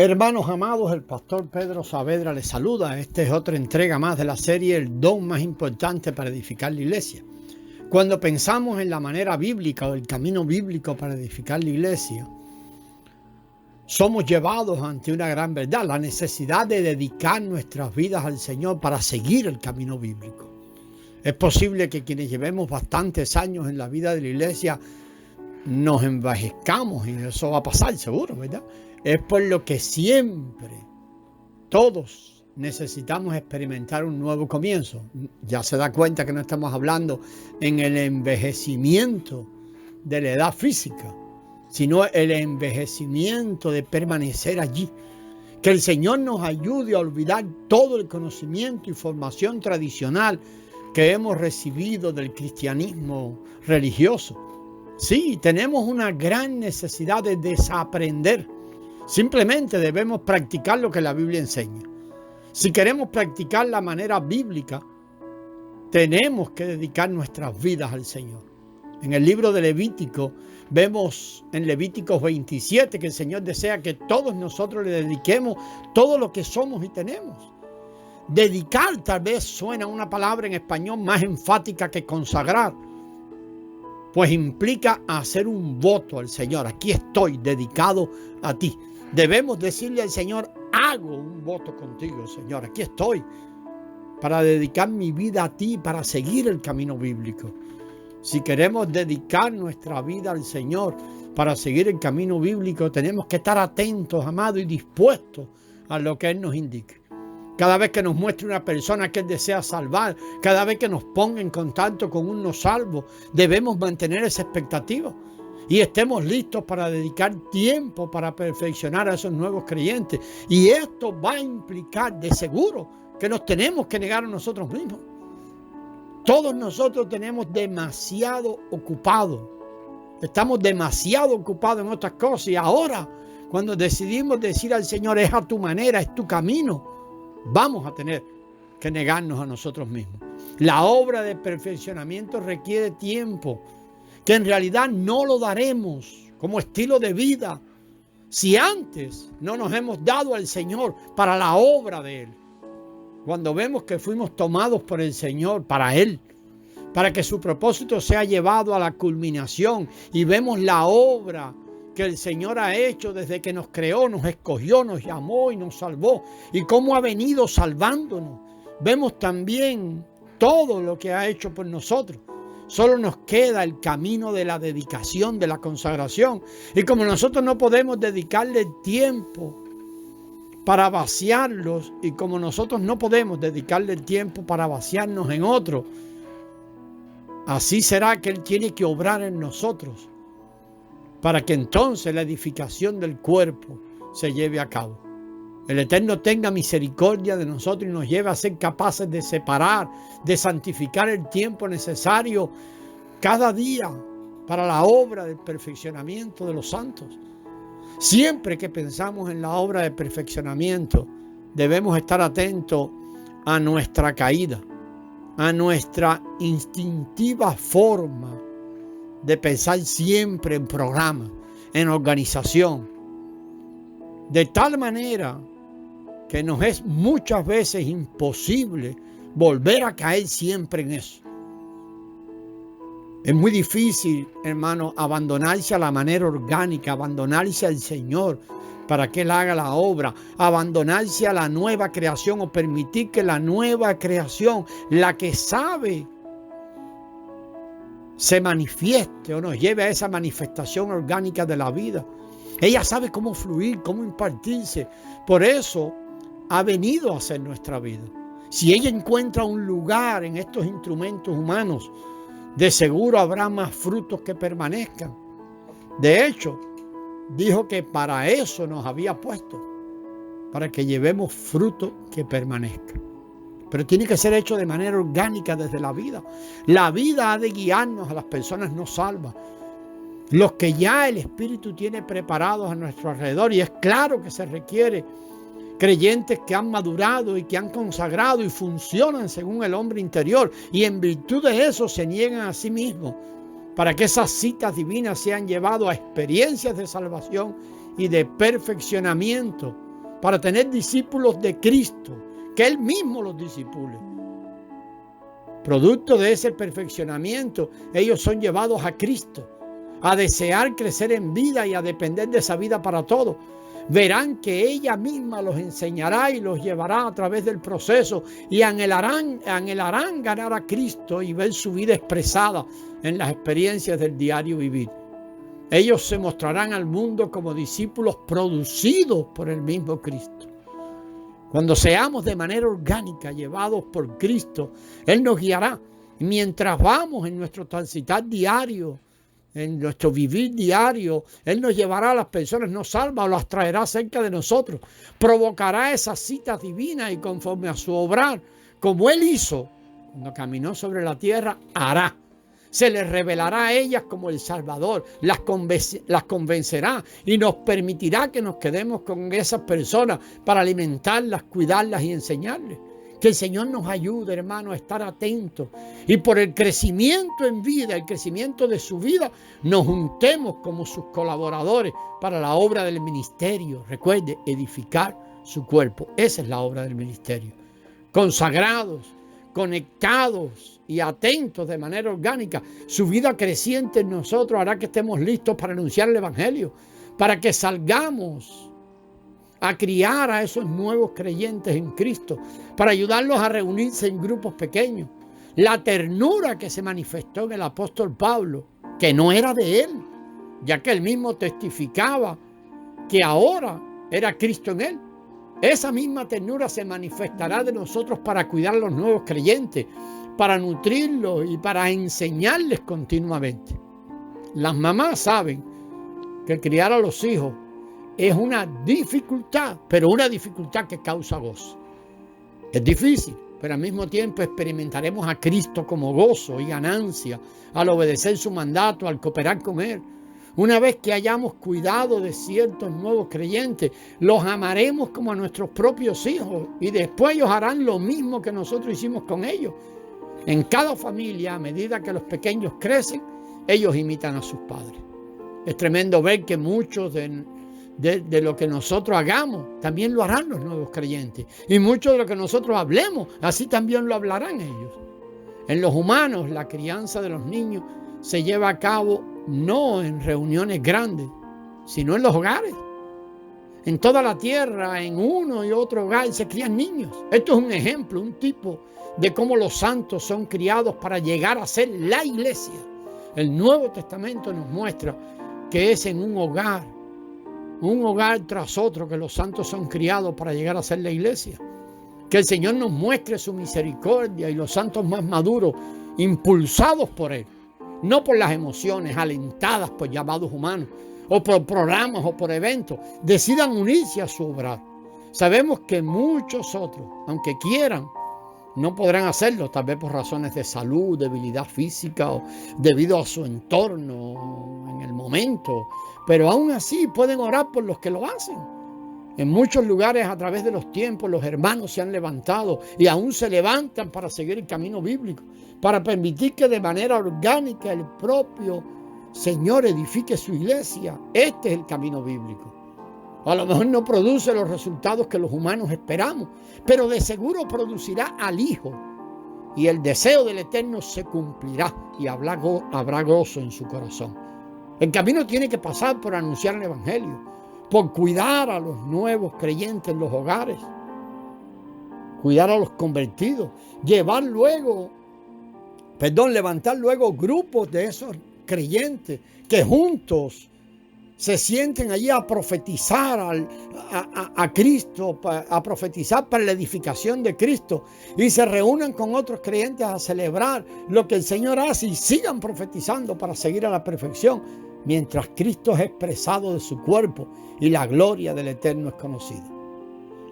Hermanos amados, el pastor Pedro Saavedra les saluda. Esta es otra entrega más de la serie El don más importante para edificar la iglesia. Cuando pensamos en la manera bíblica o el camino bíblico para edificar la iglesia, somos llevados ante una gran verdad, la necesidad de dedicar nuestras vidas al Señor para seguir el camino bíblico. Es posible que quienes llevemos bastantes años en la vida de la iglesia nos envejezcamos, y eso va a pasar seguro, ¿verdad? Es por lo que siempre todos necesitamos experimentar un nuevo comienzo. Ya se da cuenta que no estamos hablando en el envejecimiento de la edad física, sino el envejecimiento de permanecer allí. Que el Señor nos ayude a olvidar todo el conocimiento y formación tradicional que hemos recibido del cristianismo religioso. Sí, tenemos una gran necesidad de desaprender. Simplemente debemos practicar lo que la Biblia enseña. Si queremos practicar la manera bíblica, tenemos que dedicar nuestras vidas al Señor. En el libro de Levítico, vemos en Levíticos 27 que el Señor desea que todos nosotros le dediquemos todo lo que somos y tenemos. Dedicar tal vez suena una palabra en español más enfática que consagrar, pues implica hacer un voto al Señor. Aquí estoy dedicado a ti. Debemos decirle al Señor: hago un voto contigo, Señor. Aquí estoy para dedicar mi vida a ti, para seguir el camino bíblico. Si queremos dedicar nuestra vida al Señor para seguir el camino bíblico, tenemos que estar atentos, amados, y dispuestos a lo que Él nos indique. Cada vez que nos muestre una persona que Él desea salvar, cada vez que nos ponga en contacto con un no salvo, debemos mantener esa expectativa y estemos listos para dedicar tiempo para perfeccionar a esos nuevos creyentes. Y esto va a implicar de seguro que nos tenemos que negar a nosotros mismos. Todos nosotros tenemos demasiado ocupados. Estamos demasiado ocupados en otras cosas, y ahora, cuando decidimos decir al Señor: es a tu manera, es tu camino, vamos a tener que negarnos a nosotros mismos. La obra de perfeccionamiento requiere tiempo, que en realidad no lo daremos como estilo de vida si antes no nos hemos dado al Señor para la obra de Él. Cuando vemos que fuimos tomados por el Señor para Él, para que su propósito sea llevado a la culminación, y vemos la obra que el Señor ha hecho desde que nos creó, nos escogió, nos llamó y nos salvó, y cómo ha venido salvándonos, vemos también todo lo que ha hecho por nosotros. Solo nos queda el camino de la dedicación, de la consagración. Y como nosotros no podemos dedicarle tiempo para vaciarlos, y como nosotros no podemos dedicarle el tiempo para vaciarnos en otro, así será que Él tiene que obrar en nosotros para que entonces la edificación del cuerpo se lleve a cabo. El Eterno tenga misericordia de nosotros y nos lleve a ser capaces de separar, de santificar el tiempo necesario cada día para la obra del perfeccionamiento de los santos. Siempre que pensamos en la obra de perfeccionamiento, debemos estar atentos a nuestra caída, a nuestra instintiva forma de pensar siempre en programa, en organización, de tal manera que nos es muchas veces imposible volver a caer siempre en eso. Es muy difícil, hermano, abandonarse a la manera orgánica, abandonarse al Señor para que Él haga la obra, abandonarse a la nueva creación o permitir que la nueva creación, la que sabe, se manifieste o nos lleve a esa manifestación orgánica de la vida. Ella sabe cómo fluir, cómo impartirse. Por eso ha venido a ser nuestra vida. Si ella encuentra un lugar en estos instrumentos humanos, de seguro habrá más frutos que permanezcan. De hecho, dijo que para eso nos había puesto, para que llevemos fruto que permanezca. Pero tiene que ser hecho de manera orgánica desde la vida. La vida ha de guiarnos a las personas no salvas, los que ya el Espíritu tiene preparados a nuestro alrededor. Y es claro que se requiere creyentes que han madurado y que han consagrado y funcionan según el hombre interior, y en virtud de eso se niegan a sí mismos, para que esas citas divinas sean llevadas a experiencias de salvación y de perfeccionamiento para tener discípulos de Cristo, que Él mismo los discipule. Producto de ese perfeccionamiento, ellos son llevados a Cristo, a desear crecer en vida y a depender de esa vida para todo. Verán que ella misma los enseñará y los llevará a través del proceso y anhelarán ganar a Cristo y ver su vida expresada en las experiencias del diario vivir. Ellos se mostrarán al mundo como discípulos producidos por el mismo Cristo. Cuando seamos de manera orgánica llevados por Cristo, Él nos guiará. Mientras vamos en nuestro transitar diario, en nuestro vivir diario, Él nos llevará a las personas no salvas o las traerá cerca de nosotros. Provocará esas citas divinas y conforme a su obrar, como Él hizo cuando caminó sobre la tierra, hará. Se les revelará a ellas como el Salvador, las convencerá y nos permitirá que nos quedemos con esas personas para alimentarlas, cuidarlas y enseñarles. Que el Señor nos ayude, hermano, a estar atentos y por el crecimiento en vida, el crecimiento de su vida, nos juntemos como sus colaboradores para la obra del ministerio. Recuerde, edificar su cuerpo. Esa es la obra del ministerio. Consagrados, conectados y atentos de manera orgánica, su vida creciente en nosotros hará que estemos listos para anunciar el Evangelio, para que salgamos a criar a esos nuevos creyentes en Cristo, para ayudarlos a reunirse en grupos pequeños. La ternura que se manifestó en el apóstol Pablo, que no era de él, ya que él mismo testificaba que ahora era Cristo en él. Esa misma ternura se manifestará de nosotros para cuidar a los nuevos creyentes, para nutrirlos y para enseñarles continuamente. Las mamás saben que criar a los hijos es una dificultad, pero una dificultad que causa gozo. Es difícil, pero al mismo tiempo experimentaremos a Cristo como gozo y ganancia al obedecer su mandato, al cooperar con Él. Una vez que hayamos cuidado de ciertos nuevos creyentes, los amaremos como a nuestros propios hijos y después ellos harán lo mismo que nosotros hicimos con ellos. En cada familia, a medida que los pequeños crecen, ellos imitan a sus padres. Es tremendo ver que muchos de lo que nosotros hagamos, también lo harán los nuevos creyentes. Y mucho de lo que nosotros hablemos, así también lo hablarán ellos. En los humanos, la crianza de los niños se lleva a cabo no en reuniones grandes, sino en los hogares. En toda la tierra, en uno y otro hogar, se crían niños. Esto es un ejemplo, un tipo de cómo los santos son criados para llegar a ser la iglesia. El Nuevo Testamento nos muestra que es en un hogar tras otro que los santos son criados para llegar a ser la iglesia. Que el Señor nos muestre su misericordia y los santos más maduros, impulsados por Él, no por las emociones, alentadas por llamados humanos, o por programas o por eventos, decidan unirse a su obrar. Sabemos que muchos otros, aunque quieran, no podrán hacerlo, tal vez por razones de salud, debilidad física o debido a su entorno en el momento. Pero aún así pueden orar por los que lo hacen. En muchos lugares a través de los tiempos los hermanos se han levantado y aún se levantan para seguir el camino bíblico, para permitir que de manera orgánica el propio Señor edifique su iglesia. Este es el camino bíblico. A lo mejor no produce los resultados que los humanos esperamos, pero de seguro producirá al Hijo. Y el deseo del Eterno se cumplirá y habrá gozo en su corazón. El camino tiene que pasar por anunciar el Evangelio, por cuidar a los nuevos creyentes en los hogares, cuidar a los convertidos, levantar luego grupos de esos creyentes que juntos se sienten allí a profetizar a Cristo, a profetizar para la edificación de Cristo y se reúnan con otros creyentes a celebrar lo que el Señor hace y sigan profetizando para seguir a la perfección mientras Cristo es expresado de su cuerpo y la gloria del Eterno es conocida.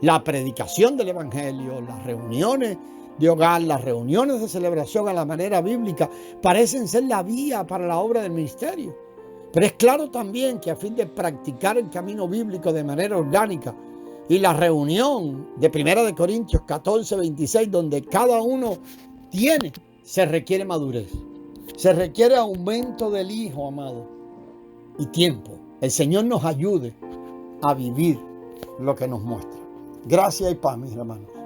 La predicación del Evangelio, las reuniones de hogar, las reuniones de celebración a la manera bíblica parecen ser la vía para la obra del ministerio. Pero es claro también que a fin de practicar el camino bíblico de manera orgánica y la reunión de 1 Corintios 14, 26, donde cada uno tiene, se requiere madurez. Se requiere aumento del Hijo, amado, y tiempo. El Señor nos ayude a vivir lo que nos muestra. Gracias y paz, mis hermanos.